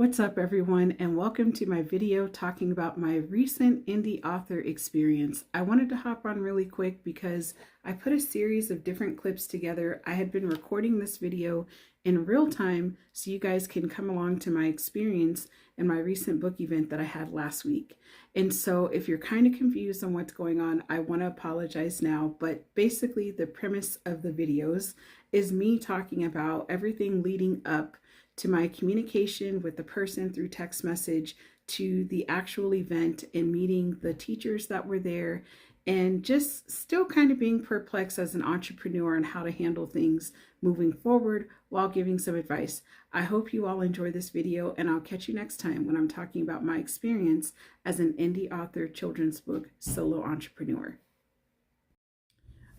What's up, everyone, and welcome to my video talking about my recent indie author experience. I wanted to hop on really quick because I put a series of different clips together. I had been recording this video in real time so you guys can come along to my experience in my recent book event that I had last week. And so if you're kind of confused on what's going on, I want to apologize now, but basically the premise of the videos is me talking about everything leading up to my communication with the person through text message, to the actual event and meeting the teachers that were there, and just still kind of being perplexed as an entrepreneur on how to handle things moving forward while giving some advice. I hope you all enjoy this video, and I'll catch you next time when I'm talking about my experience as an indie author, children's book solo entrepreneur.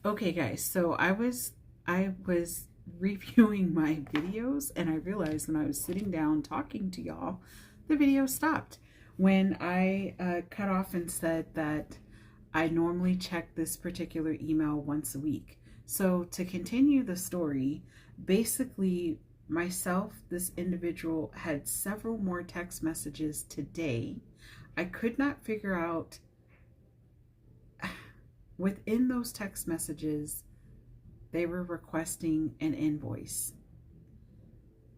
Okay guys, so I was reviewing my videos, and I realized when I was sitting down talking to y'all, the video stopped. When I cut off and said that I normally check this particular email once a week. So to continue the story, basically myself, this individual, had several more text messages today. I could not figure out within those text messages they were requesting an invoice.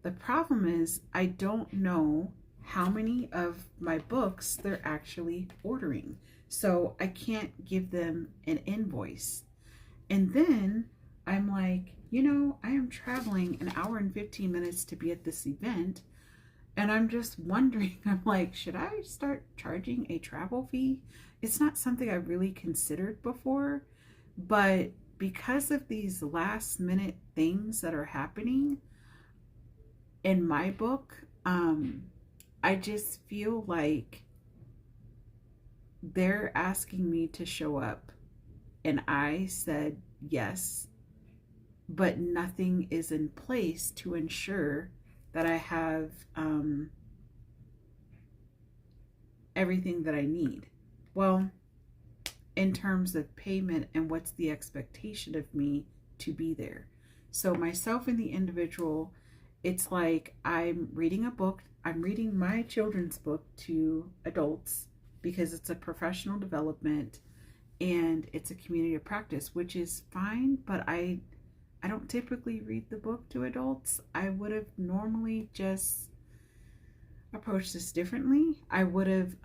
The problem is I don't know how many of my books they're actually ordering. So I can't give them an invoice. And then I'm like, I am traveling an hour and 15 minutes to be at this event. And I'm just wondering, I'm like, should I start charging a travel fee? It's not something I really considered before, but because of these last minute things that are happening in my book, I just feel like they're asking me to show up, and I said yes, but nothing is in place to ensure that I have everything that I need. Well, in terms of payment and what's the expectation of me to be there. So myself and the individual, it's like I'm reading a book. I'm reading my children's book to adults because it's a professional development and it's a community of practice, which is fine, but I don't typically read the book to adults. I would have normally just approached this differently. I would have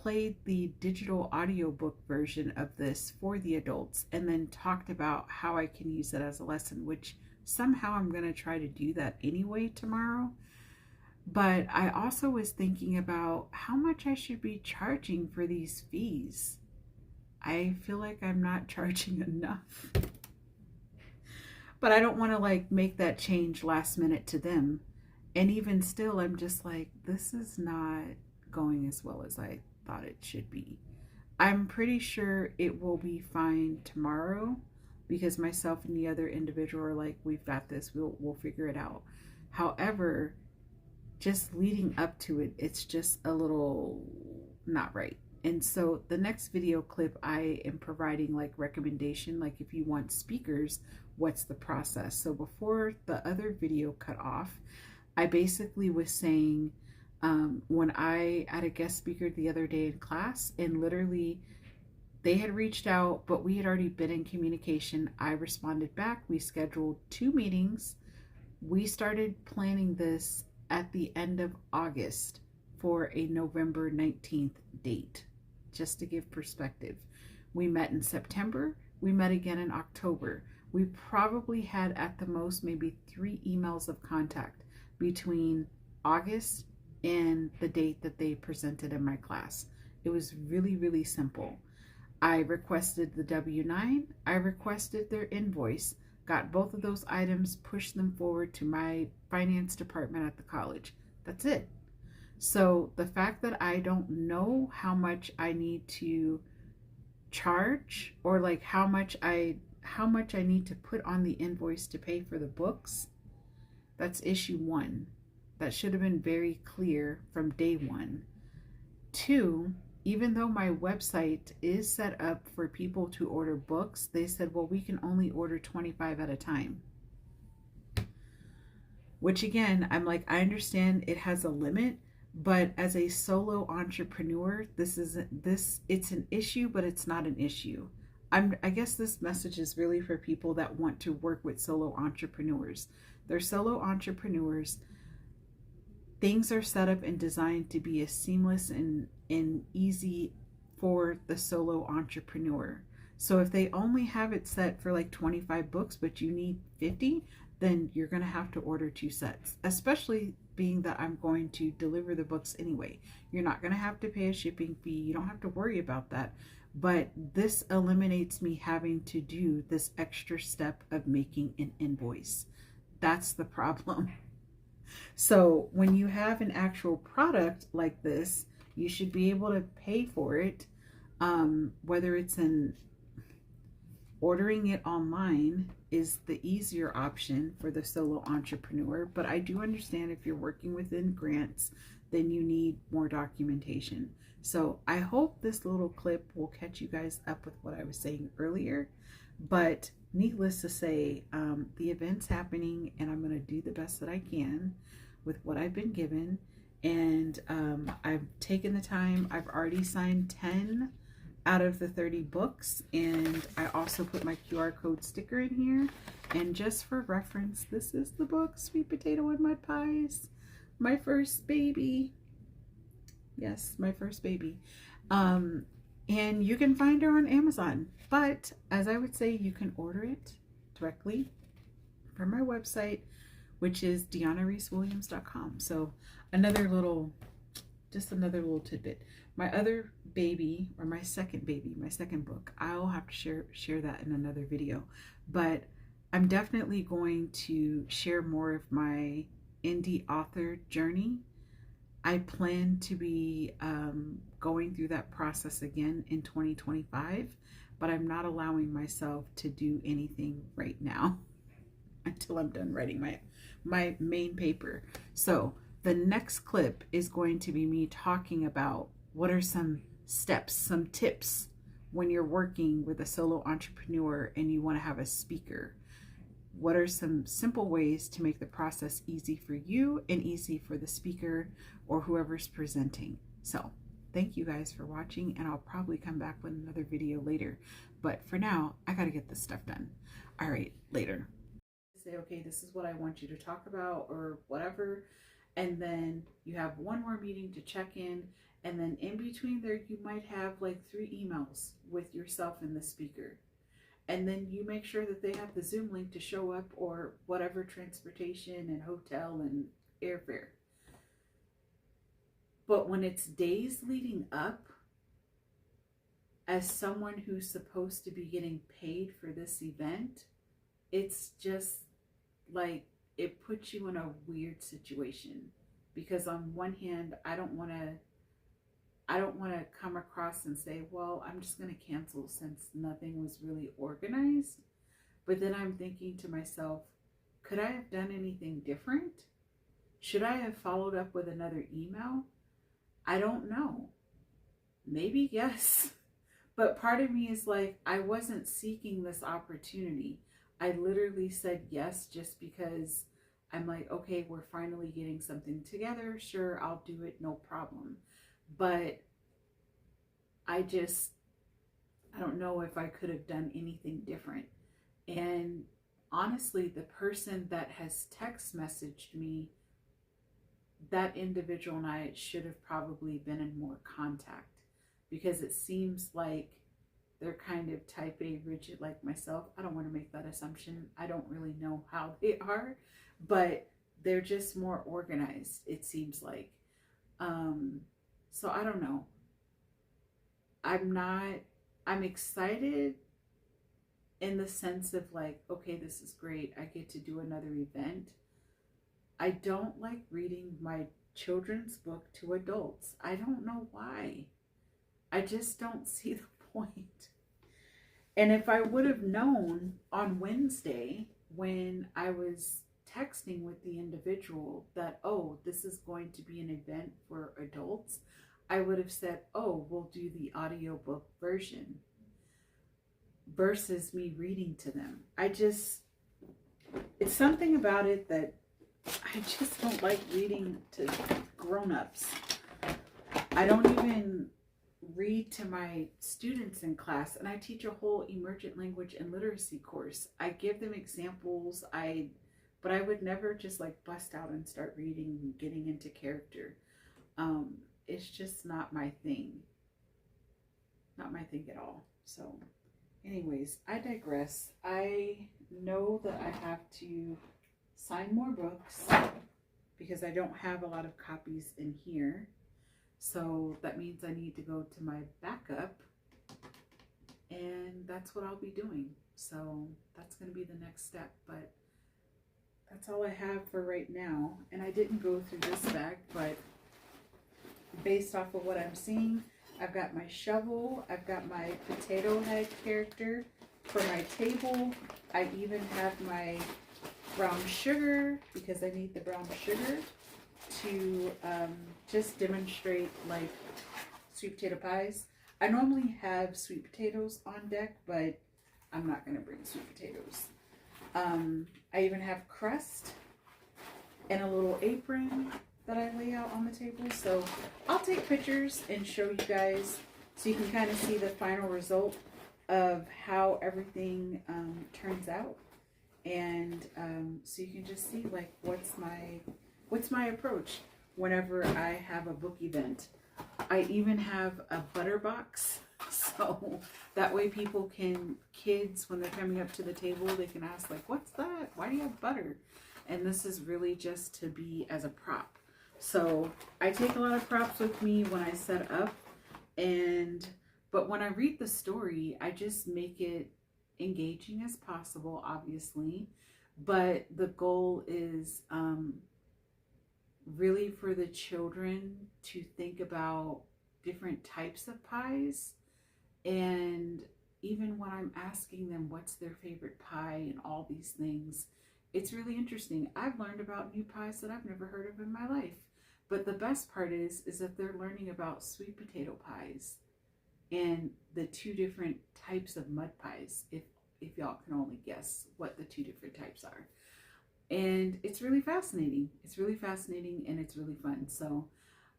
played the digital audiobook version of this for the adults and then talked about how I can use it as a lesson, which somehow I'm going to try to do that anyway tomorrow. But I also was thinking about how much I should be charging for these fees. I feel like I'm not charging enough. But I don't want to make that change last minute to them. And even still, I'm just like, this is not going as well as I thought it should be. I'm pretty sure it will be fine tomorrow because myself and the other individual are like, we've got this, we'll figure it out. However, just leading up to it, it's just a little not right. And so the next video clip, I am providing recommendation, if you want speakers, what's the process. So before the other video cut off, I basically was saying, when I had a guest speaker the other day in class, and literally they had reached out, but we had already been in communication. I responded back. We scheduled 2 meetings. We started planning this at the end of August for a November 19th date, just to give perspective. We met in September. We met again in October. We probably had at the most maybe 3 emails of contact between August and the date that they presented in my class. It was really, really simple. I requested the W-9. I requested their invoice, got both of those items, pushed them forward to my finance department at the college. That's it. So the fact that I don't know how much I need to charge, or how much I need to put on the invoice to pay for the books, that's issue 1. That should have been very clear from day 1. 2, even though my website is set up for people to order books, they said, well, we can only order 25 at a time. which again, I'm like, I understand it has a limit, but as a solo entrepreneur, it's an issue, but it's not an issue. I guess this message is really for people that want to work with solo entrepreneurs. They're solo entrepreneurs. Things are set up and designed to be as seamless and easy for the solo entrepreneur. So if they only have it set for like 25 books, but you need 50, then you're going to have to order 2 sets, especially being that I'm going to deliver the books anyway. You're not going to have to pay a shipping fee. You don't have to worry about that. But this eliminates me having to do this extra step of making an invoice. That's the problem. So when you have an actual product like this, you should be able to pay for it, whether it's in ordering it online is the easier option for the solo entrepreneur. But I do understand if you're working within grants, then you need more documentation. So I hope this little clip will catch you guys up with what I was saying earlier. But needless to say, the event's happening and I'm going to do the best that I can with what I've been given. And I've taken the time. I've already signed 10 out of the 30 books, and I also put my QR code sticker in here. And just for reference, this is the book, Sweet Potato and Mud Pies, my first baby. Yes, my first baby. And you can find her on Amazon, but as I would say, you can order it directly from my website, which is DeannaReeseWilliams.com. So another little tidbit. My other baby, or my second baby, my second book, I'll have to share that in another video. But I'm definitely going to share more of my indie author journey. I plan to be going through that process again in 2025, but I'm not allowing myself to do anything right now until I'm done writing my main paper. So the next clip is going to be me talking about what are some steps, some tips when you're working with a solo entrepreneur and you want to have a speaker. What are some simple ways to make the process easy for you and easy for the speaker or whoever's presenting? So thank you guys for watching, and I'll probably come back with another video later. But for now, I got to get this stuff done. All right, later. Say, okay, this is what I want you to talk about or whatever. And then you have one more meeting to check in. And then in between there, you might have like 3 emails with yourself and the speaker. And then you make sure that they have the Zoom link to show up or whatever transportation and hotel and airfare. But when it's days leading up, as someone who's supposed to be getting paid for this event, it's just like, it puts you in a weird situation. Because on one hand, I don't want to come across and say, well, I'm just going to cancel since nothing was really organized. But then I'm thinking to myself, could I have done anything different? Should I have followed up with another email? I don't know. Maybe yes. But part of me is like, I wasn't seeking this opportunity. I literally said yes just because I'm like, okay, we're finally getting something together. Sure, I'll do it, no problem. But I don't know if I could have done anything different. And honestly, the person that has text messaged me, that individual and I should have probably been in more contact, because it seems like they're kind of type A rigid like myself. I don't want to make that assumption. I don't really know how they are, but they're just more organized, it seems like. So I don't know. I'm excited in the sense of like, okay, this is great. I get to do another event. I don't like reading my children's book to adults. I don't know why. I just don't see the point. And if I would have known on Wednesday when I was texting with the individual that, oh, this is going to be an event for adults, I would have said, oh, we'll do the audiobook version versus me reading to them. It's something about it that I just don't like reading to grown-ups. I don't even read to my students in class, and I teach a whole emergent language and literacy course. I give them examples, but I would never just like bust out and start reading and getting into character. Um, it's just not my thing. Not my thing at all. So, anyways, I digress. I know that I have to sign more books because I don't have a lot of copies in here. So that means I need to go to my backup, and that's what I'll be doing. So that's going to be the next step, but that's all I have for right now. And I didn't go through this bag, but based off of what I'm seeing, I've got my shovel, I've got my potato head character for my table. I even have my brown sugar because I need the brown sugar to just demonstrate like sweet potato pies. I normally have sweet potatoes on deck, but I'm not going to bring sweet potatoes. I even have crust and a little apron that I lay out on the table. So I'll take pictures and show you guys so you can kind of see the final result of how everything turns out. And so you can just see like what's my approach whenever I have a book event. I even have a butter box, so that way kids, when they're coming up to the table, they can ask like, what's that? Why do you have butter? And this is really just to be as a prop. So I take a lot of props with me when I set up, but when I read the story, I just make it engaging as possible, obviously. But the goal is really for the children to think about different types of pies. And even when I'm asking them what's their favorite pie and all these things, it's really interesting. I've learned about new pies that I've never heard of in my life. But the best part is that they're learning about sweet potato pies and the two different types of mud pies, if y'all can only guess what the two different types are. And it's really fascinating. It's really fascinating and it's really fun. So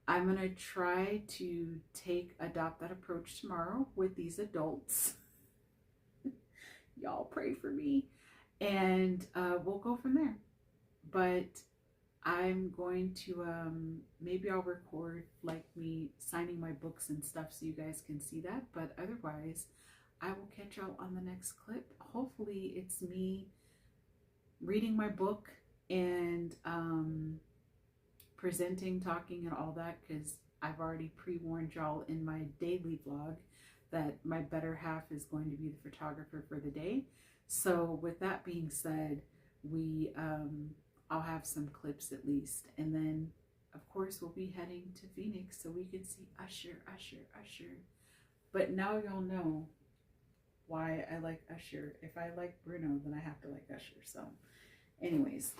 I'm going to try to adopt that approach tomorrow with these adults. Y'all pray for me. And we'll go from there. But I'm going to, maybe I'll record like me signing my books and stuff so you guys can see that. But otherwise, I will catch y'all on the next clip. Hopefully it's me reading my book and presenting, talking, and all that, because I've already pre-warned y'all in my daily vlog that my better half is going to be the photographer for the day. So with that being said, I'll have some clips at least, and then of course we'll be heading to Phoenix so we can see Usher. But now y'all know why I like Usher. If I like Bruno, then I have to like Usher. So anyways,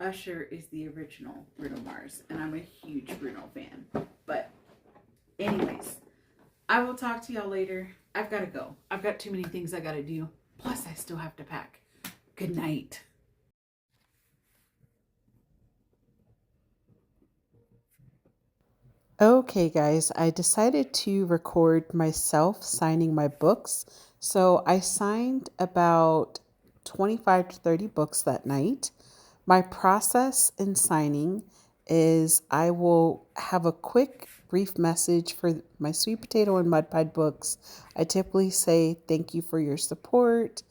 Usher is the original Bruno Mars, and I'm a huge Bruno fan. But anyways, I will talk to y'all later. I've got to go. I've got too many things I got to do. Plus, I still have to pack. Good night. Okay, guys, I decided to record myself signing my books. So I signed about 25 to 30 books that night. My process in signing is I will have a quick, brief message for my sweet potato and mud pie books. I typically say, thank you for your support.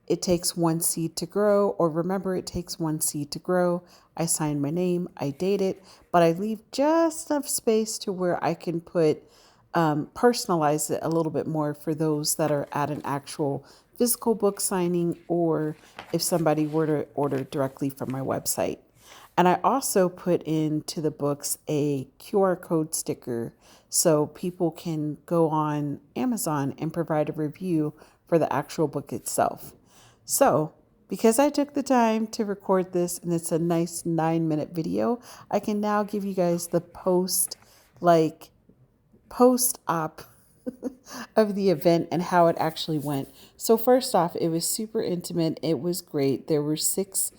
It takes one seed to grow, or remember, it takes one seed to grow. I sign my name, I date it, but I leave just enough space to where I can personalize it a little bit more for those that are at an actual physical book signing, or if somebody were to order directly from my website. And I also put into the books a QR code sticker so people can go on Amazon and provide a review for the actual book itself. So, because I took the time to record this and it's a nice 9-minute video, I can now give you guys the post-op of the event and how it actually went. So first off, it was super intimate. It was great. There were 6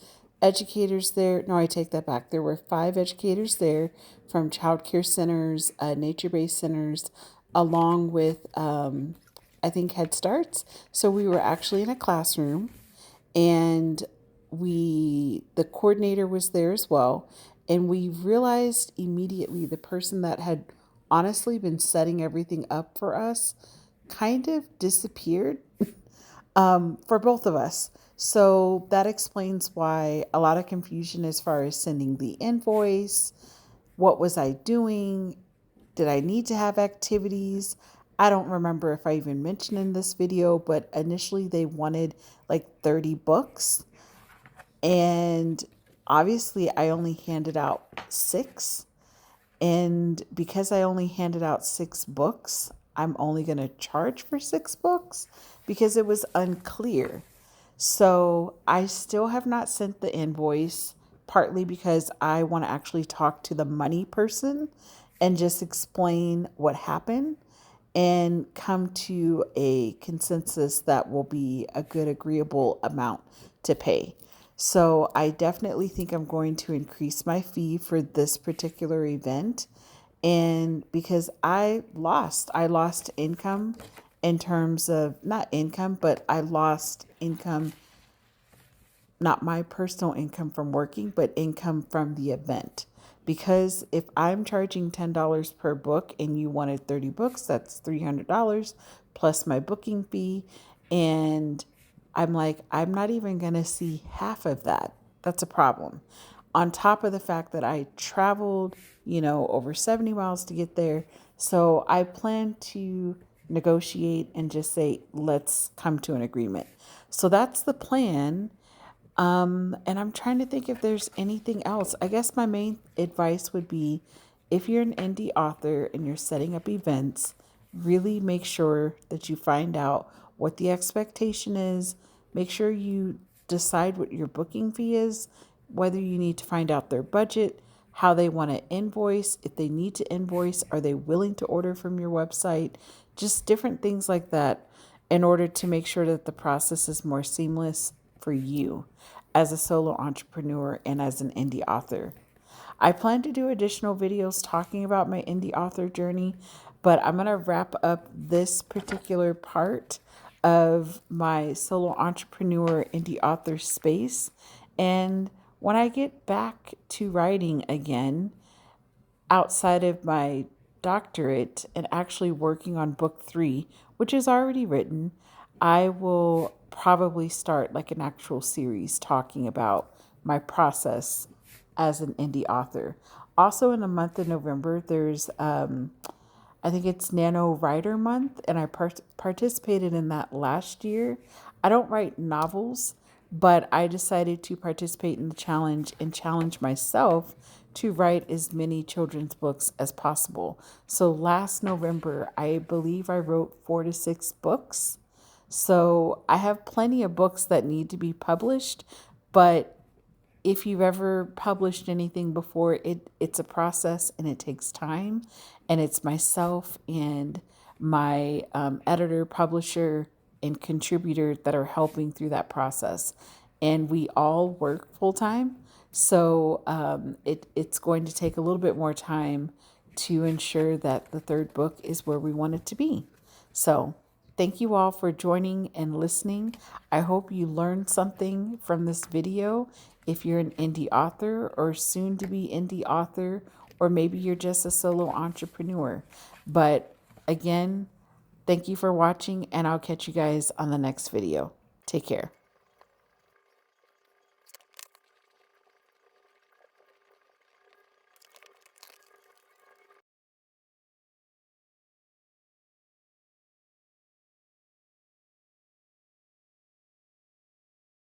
educators there. No, I take that back. There were 5 educators there from child care centers, nature-based centers, along with, I think, Head Starts. So we were actually in a classroom, and the coordinator was there as well. And we realized immediately the person that had honestly been setting everything up for us kind of disappeared for both of us. So that explains why a lot of confusion as far as sending the invoice. What was I doing? Did I need to have activities? I don't remember if I even mentioned in this video, but initially they wanted like 30 books. And obviously, I only handed out 6. And because I only handed out 6 books, I'm only going to charge for 6 books because it was unclear. So I still have not sent the invoice, partly because I want to actually talk to the money person and just explain what happened and come to a consensus that will be a good, agreeable amount to pay. So I definitely think I'm going to increase my fee for this particular event. And because I lost income in terms of not income, but I lost income, not my personal income from working, but income from the event. Because if I'm charging $10 per book and you wanted 30 books, that's $300 plus my booking fee. And I'm like, I'm not even going to see half of that. That's a problem. On top of the fact that I traveled, over 70 miles to get there. So I plan to negotiate and just say, let's come to an agreement. So that's the plan. And I'm trying to think if there's anything else. I guess my main advice would be, if you're an indie author and you're setting up events, really make sure that you find out what the expectation is. Make sure you decide what your booking fee is, whether you need to find out their budget, how they want to invoice, if they need to invoice, are they willing to order from your website, just different things like that in order to make sure that the process is more seamless for you as a solo entrepreneur and as an indie author. I plan to do additional videos talking about my indie author journey, but I'm going to wrap up this particular part of my solo entrepreneur indie author space. And when I get back to writing again, outside of my doctorate and actually working on book 3, which is already written, I will probably start like an actual series talking about my process as an indie author. Also, in the month of November, there's I think it's Nano Writer Month, and I participated in that last year. I don't write novels, but I decided to participate in the challenge and challenge myself to write as many children's books as possible. So last November, I believe I wrote 4 to 6 books. So I have plenty of books that need to be published, but if you've ever published anything before, it's a process and it takes time. And it's myself and my editor, publisher, and contributor that are helping through that process. And we all work full time. So it's going to take a little bit more time to ensure that the 3rd book is where we want it to be. So thank you all for joining and listening. I hope you learned something from this video. If you're an indie author or soon to be indie author, or maybe you're just a solo entrepreneur. But again, thank you for watching, and I'll catch you guys on the next video. Take care.